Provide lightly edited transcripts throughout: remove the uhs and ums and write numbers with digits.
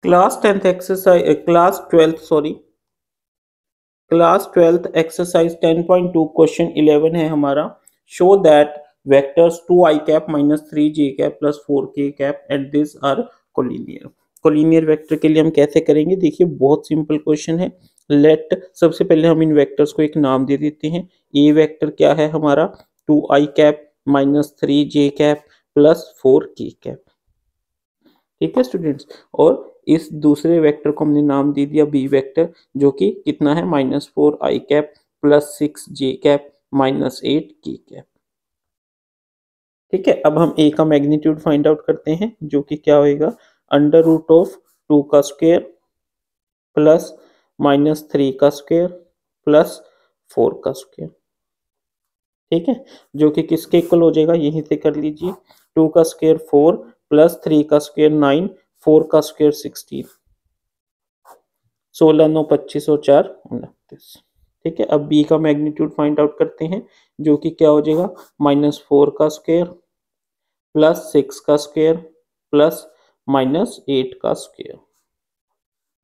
Class 12th exercise 10.2 question 11 है हमारा। Show that vectors 2i cap minus 3j cap plus 4k cap at this are collinear. Collinear vector के लिए हम कैसे करेंगे, देखिए बहुत सिंपल क्वेश्चन है। लेट सबसे पहले हम इन वेक्टर्स को एक नाम दे देते हैं। ए वेक्टर क्या है हमारा 2i cap minus 3j cap plus 4k cap, ठीक है स्टूडेंट्स। और इस दूसरे वेक्टर को हमने नाम दे दिया बी वेक्टर, जो कि कितना है -4i cap plus 6j cap minus 8k cap, ठीक है। अब हम ए का मैग्नीट्यूड फाइंड आउट करते हैं, जो कि क्या होएगा अंडर रूट ऑफ 2 का स्क्वायर प्लस -3 का स्क्वायर प्लस 4 का स्क्वायर, ठीक है, जो कि किसके इक्वल हो जाएगा, यहीं से कर लीजिए। 2 का स्क्वायर 4 प्लस 3 का स्क्वायर 9, 4 का स्क्वायर 16, 16 9 25 और 4 29, ठीक है। अब बी का मैग्नीट्यूड फाइंड आउट करते हैं, जो कि क्या हो जाएगा -4 का स्क्वायर प्लस 6 का स्क्वायर प्लस -8 का स्क्वायर,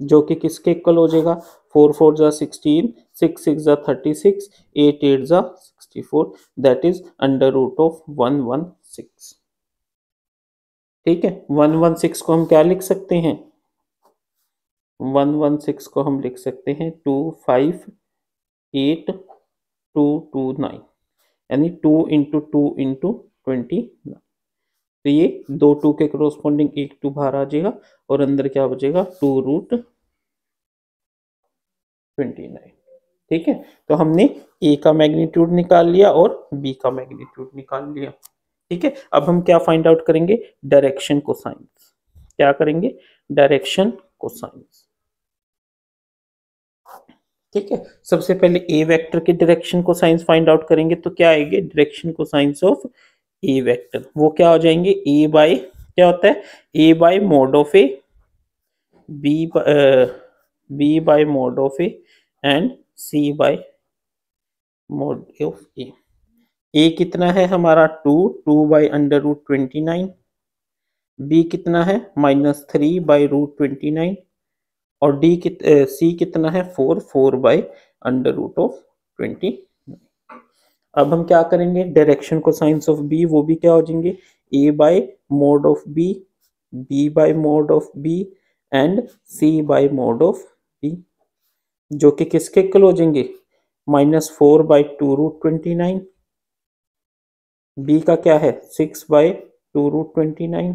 जो कि किसके इक्वल हो जाएगा 4 4 जा 16, 6 6 जा 36, 8 8 जा 64, that is under root of 116, ठीक है। 116 को हम क्या लिख सकते हैं, 116 को हम लिख सकते हैं 258229, यानी 2 इंटू 2 इंटू 29। तो ये 2 2 के कोरोस्पोंडिंग एक 2 बाहर आ जाएगा और अंदर क्या बचेगा 2 रूट 29, ठीक है। तो हमने ए का मैग्नीट्यूड निकाल लिया और बी का मैग्नीट्यूड निकाल लिया, ठीक है। अब हम क्या फाइंड आउट करेंगे, डायरेक्शन कोसाइंस। क्या करेंगे, डायरेक्शन कोसाइंस, ठीक है। सबसे पहले ए वेक्टर के डायरेक्शन कोसाइंस फाइंड आउट करेंगे, तो क्या आएंगे direction cosines of A vector, वो क्या हो जाएंगे ए बाय क्या होता है A by mode of A, B by mode of A and C by mode of A कितना है हमारा 2 बाई अंडर रूट 29, बी कितना है -3 बाई रूट 29 और सी कितना है 4 बाई अंडर रूट ऑफ 20। अब हम क्या करेंगे, डायरेक्शन को साइंस ऑफ बी, वो भी क्या हो जाएंगे A by mode of B by mode of B and C by mode of B, जो कि किसके इक्वल हो जाएंगे -4 बाई 2 रूट 29, बी का क्या है 6 by 2 root 29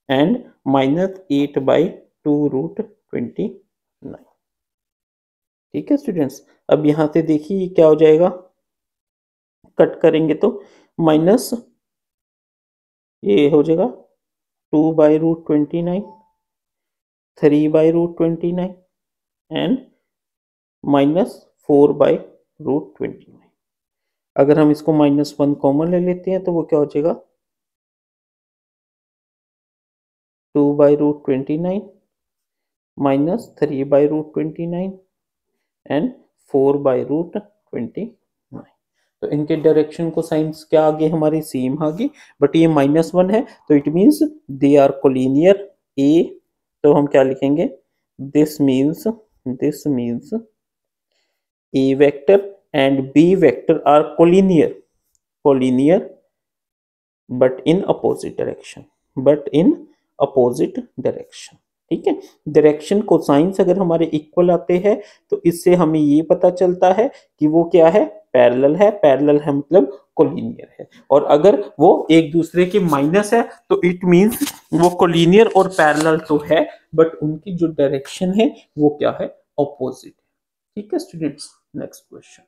and -8 by 2 root 29, ठीक है स्टूडेंट्स। अब यहां से देखिए क्या हो जाएगा, कट करेंगे तो माइनस ये हो जाएगा 2 by root 29, 3 by root 29 and -4 by root 29। अगर हम इसको -1 कॉमन ले लेते हैं तो वो क्या हो जाएगा 2 by root 29 -3 by root 29 and 4 by root 29। तो इनके डायरेक्शन को साइंस क्या आ गई हमारी सेम आ गई, बट ये -1 है तो it means they are collinear. ए तो हम क्या लिखेंगे, this means A vector and B vector are collinear but in opposite direction, ठीक है। डायरेक्शन कोसाइंस अगर हमारे इक्वल आते हैं तो इससे हमें ये पता चलता है कि वो क्या है पैरेलल है मतलब कोलिनियर है, और अगर वो एक दूसरे के माइनस है तो इट मींस वो कोलिनियर और पैरेलल तो है बट उनकी जो डायरेक्शन है वो क्या है ऑपोजिट, ठीक है स्टूडेंट्स। Next question.